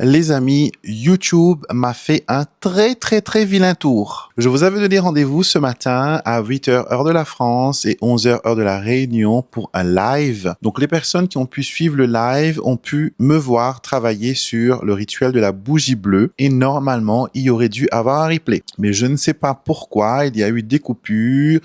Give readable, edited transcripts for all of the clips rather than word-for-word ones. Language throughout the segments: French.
Les amis, YouTube m'a fait un très vilain tour. Je vous avais donné rendez-vous ce matin à 8h heure de la France et 11h heure de la Réunion pour un live. Donc les personnes qui ont pu suivre le live ont pu me voir travailler sur le rituel de la bougie bleue et normalement il y aurait dû avoir un replay. Mais je ne sais pas pourquoi, il y a eu des coupures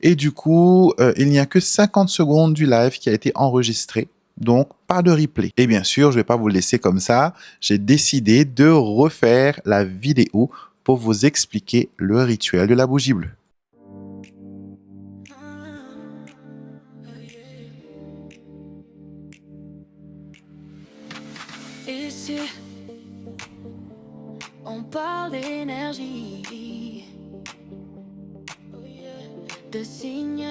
et du coup il n'y a que 50 secondes du live qui a été enregistré. Donc, pas de replay. Et bien sûr, je vais pas vous laisser comme ça. J'ai décidé de refaire la vidéo pour vous expliquer le rituel de la bougie bleue. Ici, on parle d'énergie, de signes,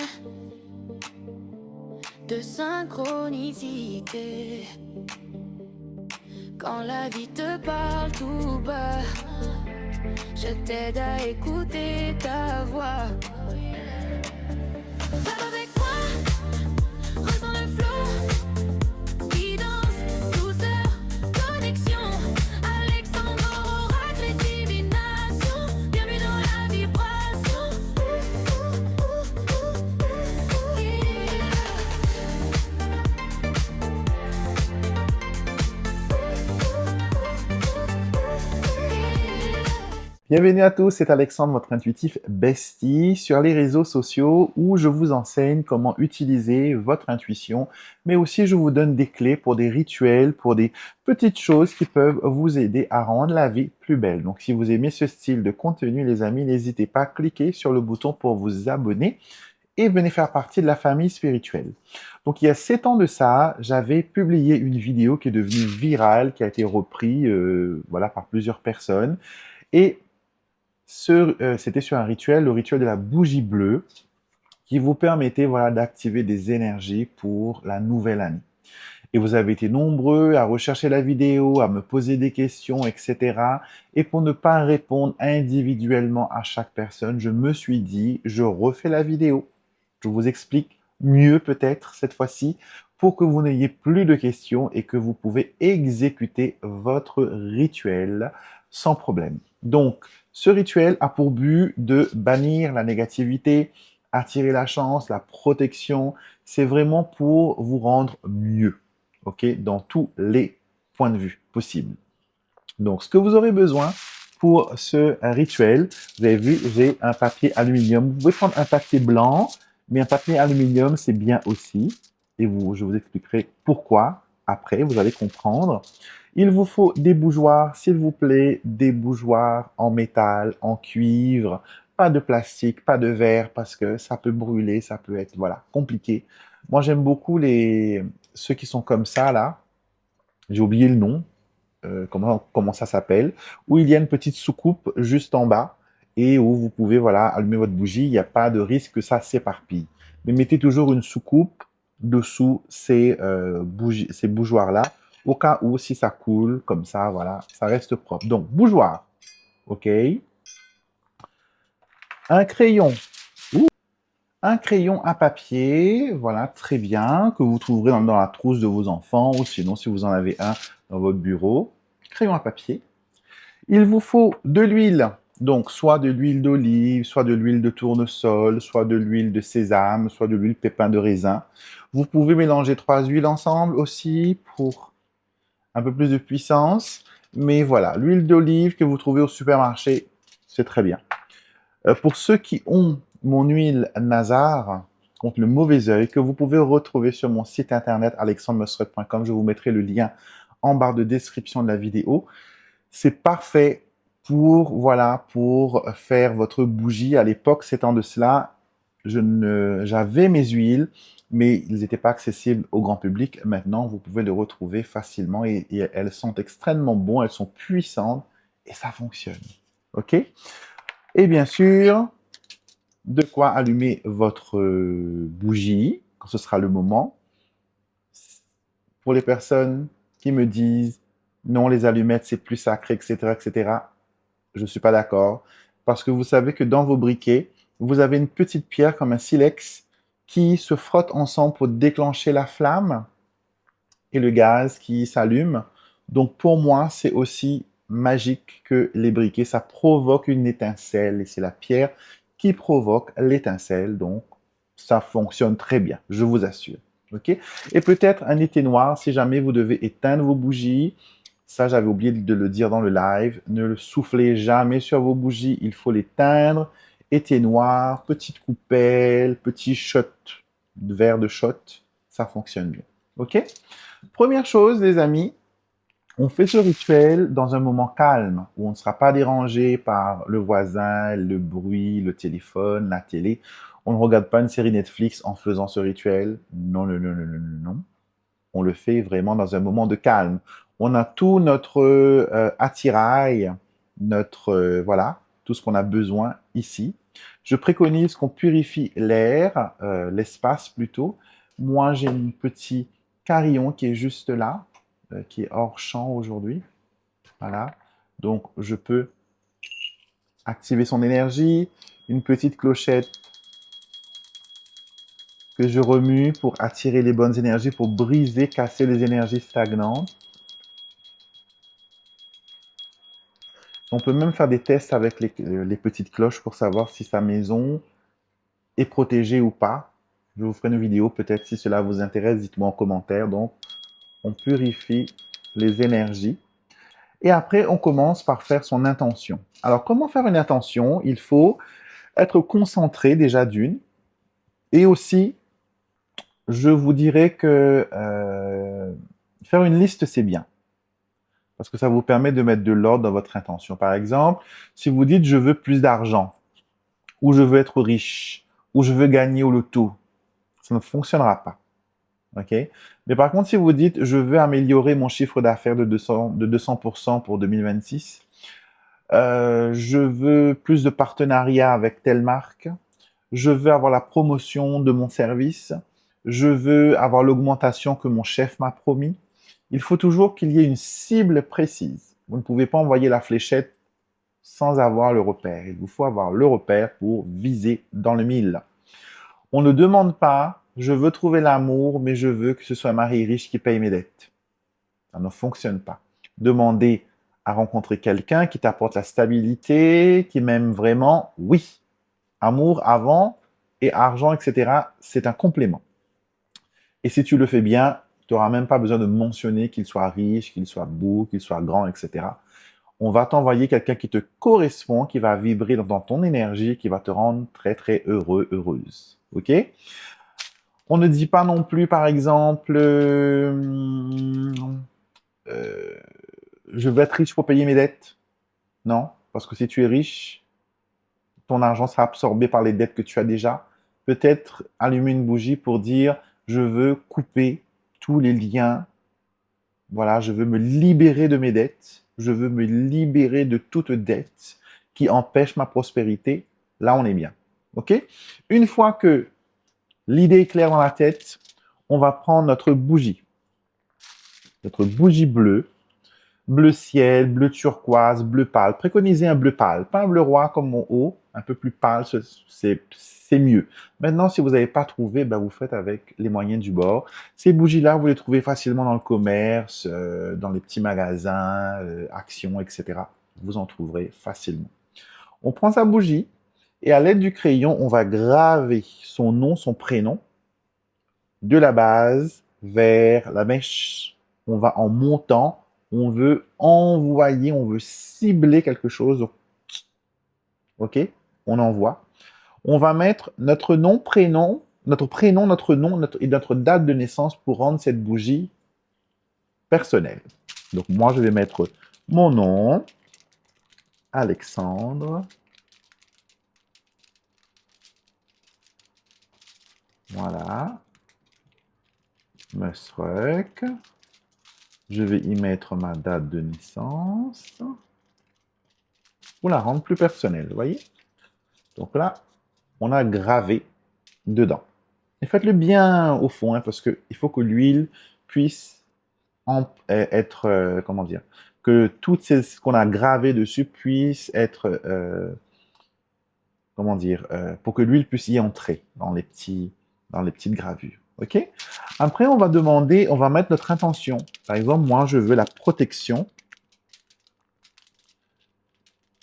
de synchronicité. Quand la vie te parle tout bas, je t'aide à écouter ta voix. Va avec moi, ressens le flow qui danse, douceur, connexion. Alexandre, oracle et divination, bienvenue dans la vibration. Bienvenue à tous, c'est Alexandre, votre intuitif bestie, sur les réseaux sociaux où je vous enseigne comment utiliser votre intuition, mais aussi je vous donne des clés pour des rituels, pour des petites choses qui peuvent vous aider à rendre la vie plus belle. Donc si vous aimez ce style de contenu, les amis, n'hésitez pas à cliquer sur le bouton pour vous abonner et venez faire partie de la famille spirituelle. Donc il y a 7 ans de ça, j'avais publié une vidéo qui est devenue virale, qui a été reprise voilà, par plusieurs personnes. Et c'était sur un rituel, le rituel de la bougie bleue, qui vous permettait voilà, d'activer des énergies pour la nouvelle année. Et vous avez été nombreux à rechercher la vidéo, à me poser des questions, etc. Et pour ne pas répondre individuellement à chaque personne, je me suis dit, je refais la vidéo. Je vous explique mieux peut-être cette fois-ci pour que vous n'ayez plus de questions et que vous pouvez exécuter votre rituel sans problème. Donc, ce rituel a pour but de bannir la négativité, attirer la chance, la protection. C'est vraiment pour vous rendre mieux, ok, dans tous les points de vue possibles. Donc, ce que vous aurez besoin pour ce rituel, vous avez vu, j'ai un papier aluminium. Vous pouvez prendre un papier blanc, mais un papier aluminium, c'est bien aussi. Et je vous expliquerai pourquoi après, vous allez comprendre. Il vous faut des bougeoirs, s'il vous plaît, des bougeoirs en métal, en cuivre, pas de plastique, pas de verre, parce que ça peut brûler, ça peut être, voilà, compliqué. Moi, j'aime beaucoup ceux qui sont comme ça, là. J'ai oublié le nom, comment ça s'appelle, où il y a une petite soucoupe juste en bas et où vous pouvez voilà, allumer votre bougie. Il n'y a pas de risque que ça s'éparpille. Mais mettez toujours une soucoupe dessous ces bougeoirs-là, au cas où si ça coule, comme ça, voilà, ça reste propre. Donc, bougeoir, ok. Un crayon, un crayon à papier, voilà, très bien, que vous trouverez dans la trousse de vos enfants, ou sinon, si vous en avez un dans votre bureau, crayon à papier. Il vous faut de l'huile, donc soit de l'huile d'olive, soit de l'huile de tournesol, soit de l'huile de sésame, soit de l'huile pépin de raisin. Vous pouvez mélanger 3 huiles ensemble aussi pour un peu plus de puissance. Mais voilà, l'huile d'olive que vous trouvez au supermarché, c'est très bien. Pour ceux qui ont mon huile Nazar contre le mauvais œil, que vous pouvez retrouver sur mon site internet alexandremusret.com, je vous mettrai le lien en barre de description de la vidéo. C'est parfait pour, voilà, pour faire votre bougie. À l'époque, 7 ans de cela, j'avais mes huiles, mais ils n'étaient pas accessibles au grand public. Maintenant, vous pouvez les retrouver facilement et elles sont extrêmement bonnes, elles sont puissantes et ça fonctionne. OK? Et bien sûr, de quoi allumer votre bougie quand ce sera le moment. Pour les personnes qui me disent non, les allumettes, c'est plus sacré, etc., etc., je ne suis pas d'accord. Parce que vous savez que dans vos briquets, vous avez une petite pierre comme un silex qui se frotte ensemble pour déclencher la flamme et le gaz qui s'allume. Donc pour moi, c'est aussi magique que les briquets. Ça provoque une étincelle et c'est la pierre qui provoque l'étincelle. Donc ça fonctionne très bien, je vous assure. Ok? Et peut-être un été noir si jamais vous devez éteindre vos bougies. Ça, j'avais oublié de le dire dans le live. Ne le soufflez jamais sur vos bougies. Il faut l'éteindre. Été noir, petite coupelle, petit shot, verre de shot. Ça fonctionne bien. Ok? Première chose, les amis, on fait ce rituel dans un moment calme, où on ne sera pas dérangé par le voisin, le bruit, le téléphone, la télé. On ne regarde pas une série Netflix en faisant ce rituel. Non, non, non, non, non, non. On le fait vraiment dans un moment de calme. On a tout notre attirail, notre, voilà, tout ce qu'on a besoin ici. Je préconise qu'on purifie l'air, l'espace plutôt. Moi, j'ai un petit carillon qui est juste là, qui est hors champ aujourd'hui. Voilà. Donc, je peux activer son énergie. Une petite clochette que je remue pour attirer les bonnes énergies, pour briser, casser les énergies stagnantes. On peut même faire des tests avec les petites cloches pour savoir si sa maison est protégée ou pas. Je vous ferai une vidéo peut-être si cela vous intéresse, dites-moi en commentaire. Donc, on purifie les énergies. Et après, on commence par faire son intention. Alors, comment faire une intention? Il faut être concentré déjà d'une. Et aussi, je vous dirais que faire une liste, c'est bien. Parce que ça vous permet de mettre de l'ordre dans votre intention. Par exemple, si vous dites je veux plus d'argent, ou je veux être riche, ou je veux gagner au loto, ça ne fonctionnera pas. Ok? Mais par contre, si vous dites je veux améliorer mon chiffre d'affaires de 200% pour 2026, je veux plus de partenariats avec telle marque, je veux avoir la promotion de mon service, je veux avoir l'augmentation que mon chef m'a promis. Il faut toujours qu'il y ait une cible précise. Vous ne pouvez pas envoyer la fléchette sans avoir le repère. Il vous faut avoir le repère pour viser dans le mille. On ne demande pas, je veux trouver l'amour, mais je veux que ce soit un mari riche qui paye mes dettes. Ça ne fonctionne pas. Demandez à rencontrer quelqu'un qui t'apporte la stabilité, qui m'aime vraiment, oui. Amour avant et argent, etc., c'est un complément. Et si tu le fais bien, tu n'auras même pas besoin de mentionner qu'il soit riche, qu'il soit beau, qu'il soit grand, etc. On va t'envoyer quelqu'un qui te correspond, qui va vibrer dans ton énergie, qui va te rendre très, très heureux, heureuse. OK? On ne dit pas non plus, par exemple, je veux être riche pour payer mes dettes. Non, parce que si tu es riche, ton argent sera absorbé par les dettes que tu as déjà. Peut-être allumer une bougie pour dire, je veux couper tous les liens. Voilà, je veux me libérer de mes dettes. Je veux me libérer de toute dette qui empêche ma prospérité. Là, on est bien. OK? Une fois que l'idée est claire dans la tête, on va prendre notre bougie bleue, bleu ciel, bleu turquoise, bleu pâle. Préconisez un bleu pâle, pas un bleu roi comme mon haut, un peu plus pâle, c'est mieux. Maintenant, si vous n'avez pas trouvé, ben vous faites avec les moyens du bord. Ces bougies-là, vous les trouvez facilement dans le commerce, dans les petits magasins, Action, etc. Vous en trouverez facilement. On prend sa bougie et à l'aide du crayon, on va graver son nom, son prénom, de la base vers la mèche. On va en montant, on veut envoyer, on veut cibler quelque chose. OK? On envoie. On va mettre notre nom, prénom, notre nom et notre date de naissance pour rendre cette bougie personnelle. Donc moi, je vais mettre mon nom, Alexandre. Voilà. Musruck. Je vais y mettre ma date de naissance pour la rendre plus personnelle, vous voyez? Donc là, on a gravé dedans. Et faites-le bien au fond, hein, parce qu'il faut que l'huile puisse être, comment dire, que tout ce qu'on a gravé dessus puisse être, comment dire, pour que l'huile puisse y entrer dans les petites gravures. OK? Après, on va demander, on va mettre notre intention. Par exemple, moi, je veux la protection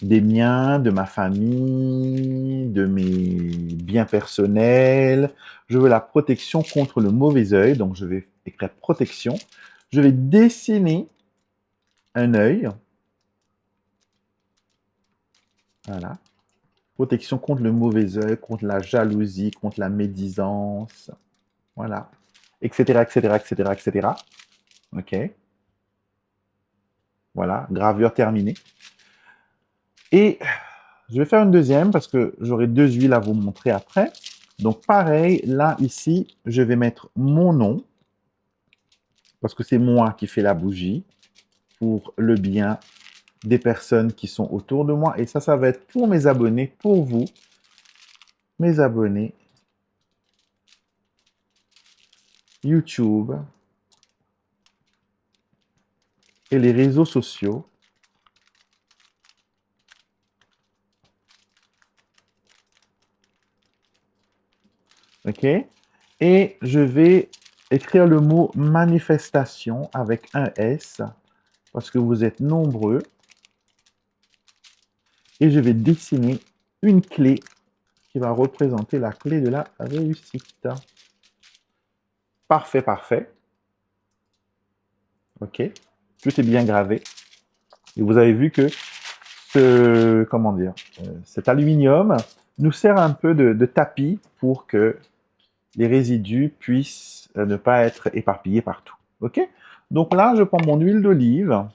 des miens, de ma famille, de mes biens personnels. Je veux la protection contre le mauvais œil. Donc, je vais écrire protection. Je vais dessiner un œil. Voilà. Protection contre le mauvais œil, contre la jalousie, contre la médisance. Voilà. Etc., etc., etc., etc. OK. Voilà. Gravure terminée. Et je vais faire une deuxième parce que j'aurai deux huiles à vous montrer après. Donc pareil, là, ici, je vais mettre mon nom parce que c'est moi qui fais la bougie pour le bien des personnes qui sont autour de moi. Et ça va être pour mes abonnés, pour vous, mes abonnés, YouTube et les réseaux sociaux. OK? Et je vais écrire le mot manifestation avec un S parce que vous êtes nombreux. Et je vais dessiner une clé qui va représenter la clé de la réussite. Parfait, parfait. OK. Tout est bien gravé. Et vous avez vu que comment dire, cet aluminium nous sert un peu de tapis pour que les résidus puissent ne pas être éparpillés partout. OK? Donc là, je prends mon huile d'olive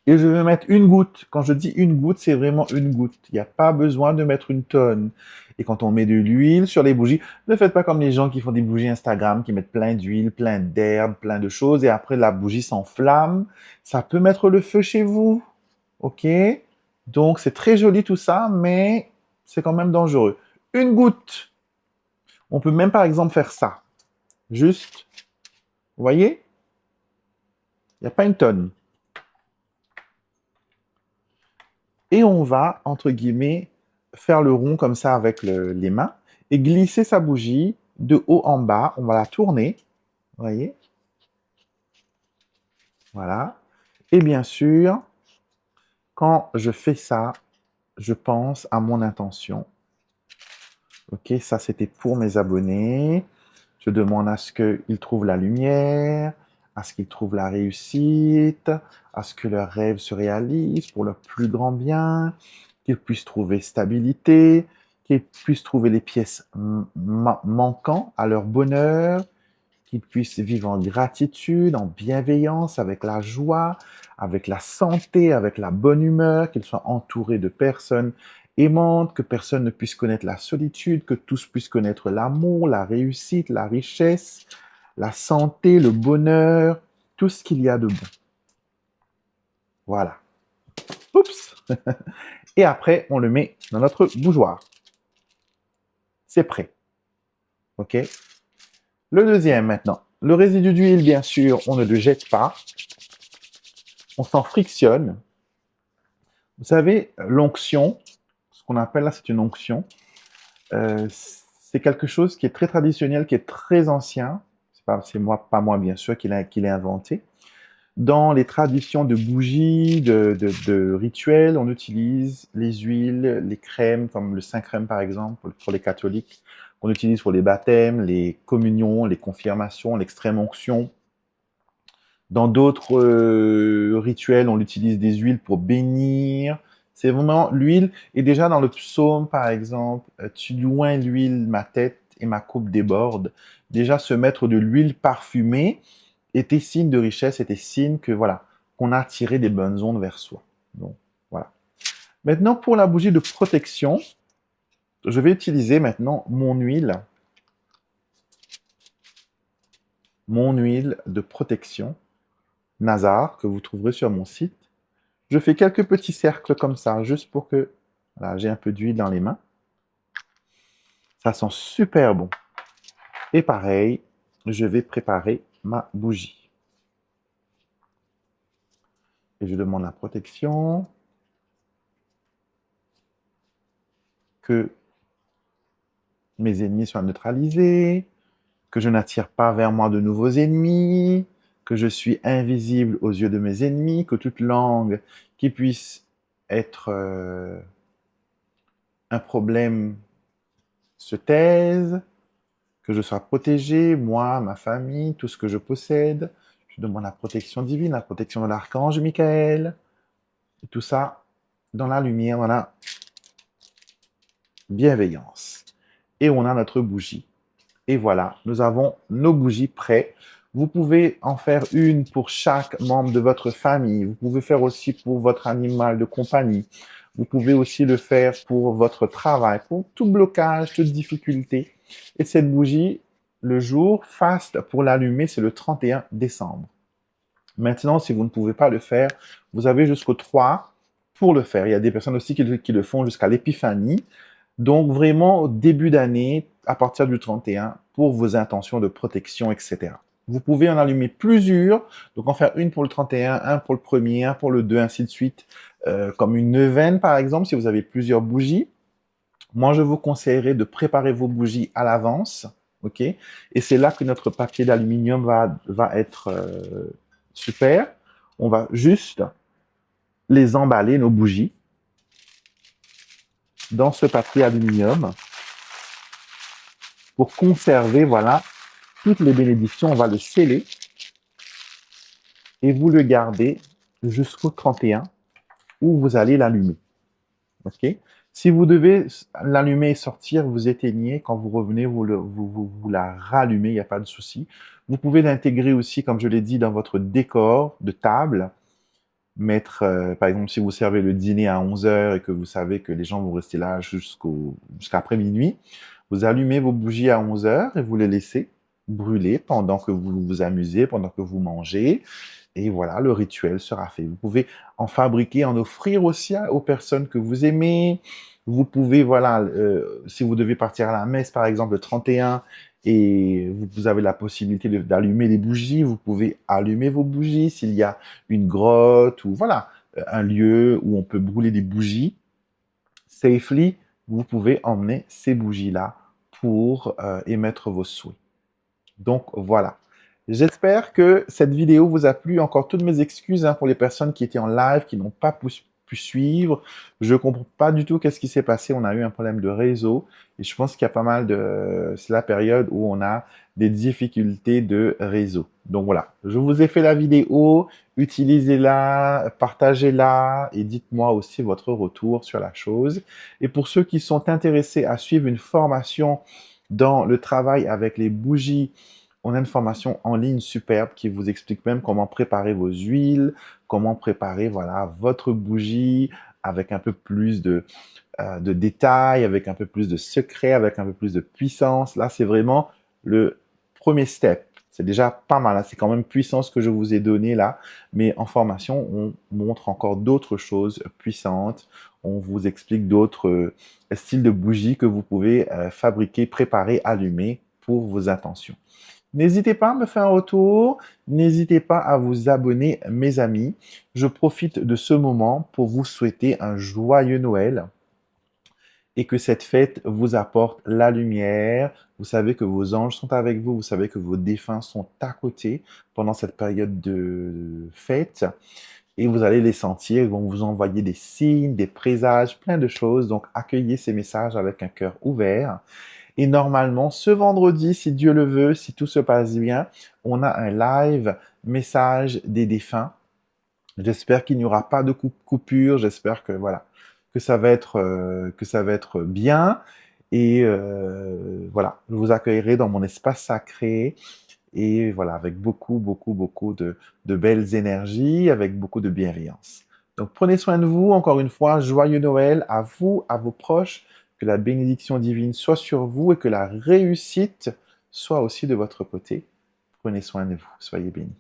et je vais mettre une goutte. Quand je dis une goutte, c'est vraiment une goutte. Il n'y a pas besoin de mettre une tonne. Et quand on met de l'huile sur les bougies, ne faites pas comme les gens qui font des bougies Instagram, qui mettent plein d'huile, plein d'herbes, plein de choses, et après la bougie s'enflamme. Ça peut mettre le feu chez vous. OK? Donc c'est très joli tout ça, mais c'est quand même dangereux. Une goutte. On peut même par exemple faire ça. Juste, vous voyez? Il n'y a pas une tonne. Et on va, entre guillemets, faire le rond comme ça avec les mains et glisser sa bougie de haut en bas. On va la tourner, vous voyez? Voilà. Et bien sûr, quand je fais ça, je pense à mon intention. OK, ça c'était pour mes abonnés. Je demande à ce qu'ils trouvent la lumière, à ce qu'ils trouvent la réussite, à ce que leurs rêves se réalisent pour leur plus grand bien, qu'ils puissent trouver stabilité, qu'ils puissent trouver les pièces manquant à leur bonheur, qu'ils puissent vivre en gratitude, en bienveillance, avec la joie, avec la santé, avec la bonne humeur, qu'ils soient entourés de personnes aimantes, que personne ne puisse connaître la solitude, que tous puissent connaître l'amour, la réussite, la richesse, la santé, le bonheur, tout ce qu'il y a de bon. Voilà. Oups. Et après, on le met dans notre bougeoir. C'est prêt. OK? Le deuxième maintenant. Le résidu d'huile, bien sûr, on ne le jette pas. On s'en frictionne. Vous savez, l'onction, ce qu'on appelle là, c'est une onction. C'est quelque chose qui est très traditionnel, qui est très ancien. C'est moi, pas moi, bien sûr, qui l'ai inventé. Dans les traditions de bougies, de rituels, on utilise les huiles, les crèmes, comme le Saint-Crème par exemple, pour les catholiques, qu'on utilise pour les baptêmes, les communions, les confirmations, l'extrême onction. Dans d'autres rituels, on utilise des huiles pour bénir. C'est vraiment l'huile. Et déjà dans le psaume, par exemple, tu loin l'huile, ma tête et ma coupe déborde. Déjà, se mettre de l'huile parfumée était signe de richesse, était signe que voilà, qu'on a attiré des bonnes ondes vers soi. Donc voilà. Maintenant, pour la bougie de protection, je vais utiliser maintenant mon huile de protection Nazar que vous trouverez sur mon site. Je fais quelques petits cercles comme ça, juste pour que voilà, j'ai un peu d'huile dans les mains. Ça sent super bon. Et pareil, je vais préparer ma bougie. Et je demande la protection. Que mes ennemis soient neutralisés. que je n'attire pas vers moi de nouveaux ennemis, que je suis invisible aux yeux de mes ennemis, que toute langue qui puisse être un problème se taise, que je sois protégé, moi, ma famille, tout ce que je possède. Je demande la protection divine, la protection de l'archange Michael, et tout ça dans la lumière, dans la bienveillance. Et on a notre bougie. Et voilà, nous avons nos bougies prêtes. Vous pouvez en faire une pour chaque membre de votre famille. Vous pouvez faire aussi pour votre animal de compagnie. Vous pouvez aussi le faire pour votre travail, pour tout blocage, toute difficulté. Et cette bougie, le jour faste pour l'allumer, c'est le 31 décembre. Maintenant, si vous ne pouvez pas le faire, vous avez jusqu'au 3 pour le faire. Il y a des personnes aussi qui le font jusqu'à l'épiphanie. Donc vraiment, au début d'année, à partir du 31, pour vos intentions de protection, etc. Vous pouvez en allumer plusieurs, donc en faire une pour le 31, un pour le premier, un pour le 2, ainsi de suite, comme une neuvaine par exemple, si vous avez plusieurs bougies. Moi, je vous conseillerais de préparer vos bougies à l'avance, ok? Et c'est là que notre papier d'aluminium va être super. On va juste les emballer, nos bougies, dans ce papier aluminium pour conserver, voilà, toutes les bénédictions. On va le sceller et vous le gardez jusqu'au 31 où vous allez l'allumer. Ok? Si vous devez l'allumer et sortir, vous éteignez. Quand vous revenez, vous la rallumez, il n'y a pas de souci. Vous pouvez l'intégrer aussi, comme je l'ai dit, dans votre décor de table. Mettre, par exemple, si vous servez le dîner à 11 heures et que vous savez que les gens vont rester là jusqu'après minuit, vous allumez vos bougies à 11 heures et vous les laissez brûler pendant que vous vous amusez, pendant que vous mangez. Et voilà, le rituel sera fait. Vous pouvez en fabriquer, en offrir aussi aux personnes que vous aimez. Vous pouvez, voilà, si vous devez partir à la messe, par exemple, le 31, et vous avez la possibilité d'allumer les bougies, vous pouvez allumer vos bougies. S'il y a une grotte ou voilà, un lieu où on peut brûler des bougies, safely, vous pouvez emmener ces bougies-là pour émettre vos souhaits. Donc voilà. J'espère que cette vidéo vous a plu. Encore toutes mes excuses pour les personnes qui étaient en live, qui n'ont pas pu suivre. Je ne comprends pas du tout qu'est-ce qui s'est passé. On a eu un problème de réseau et je pense qu'il y a pas mal de... C'est la période où on a des difficultés de réseau. Donc voilà, je vous ai fait la vidéo. Utilisez-la, partagez-la et dites-moi aussi votre retour sur la chose. Et pour ceux qui sont intéressés à suivre une formation dans le travail avec les bougies, on a une formation en ligne superbe qui vous explique même comment préparer vos huiles, comment préparer voilà, votre bougie avec un peu plus de détails, avec un peu plus de secret, avec un peu plus de puissance. Là, c'est vraiment le premier step. C'est déjà pas mal, hein. C'est quand même puissant ce que je vous ai donné là, mais en formation, on montre encore d'autres choses puissantes. On vous explique d'autres styles de bougies que vous pouvez fabriquer, préparer, allumer pour vos intentions. N'hésitez pas à me faire un retour, n'hésitez pas à vous abonner, mes amis. Je profite de ce moment pour vous souhaiter un joyeux Noël et que cette fête vous apporte la lumière. Vous savez que vos anges sont avec vous, vous savez que vos défunts sont à côté pendant cette période de fête et vous allez les sentir, ils vont vous envoyer des signes, des présages, plein de choses. Donc accueillez ces messages avec un cœur ouvert. Et normalement, ce vendredi, si Dieu le veut, si tout se passe bien, on a un live message des défunts. J'espère qu'il n'y aura pas de coupure. J'espère que voilà, que ça va être bien. Et voilà, je vous accueillerai dans mon espace sacré. Et voilà, avec beaucoup de belles énergies, avec beaucoup de bienveillance. Donc prenez soin de vous. Encore une fois, joyeux Noël à vous, à vos proches. Que la bénédiction divine soit sur vous et que la réussite soit aussi de votre côté. Prenez soin de vous. Soyez bénis.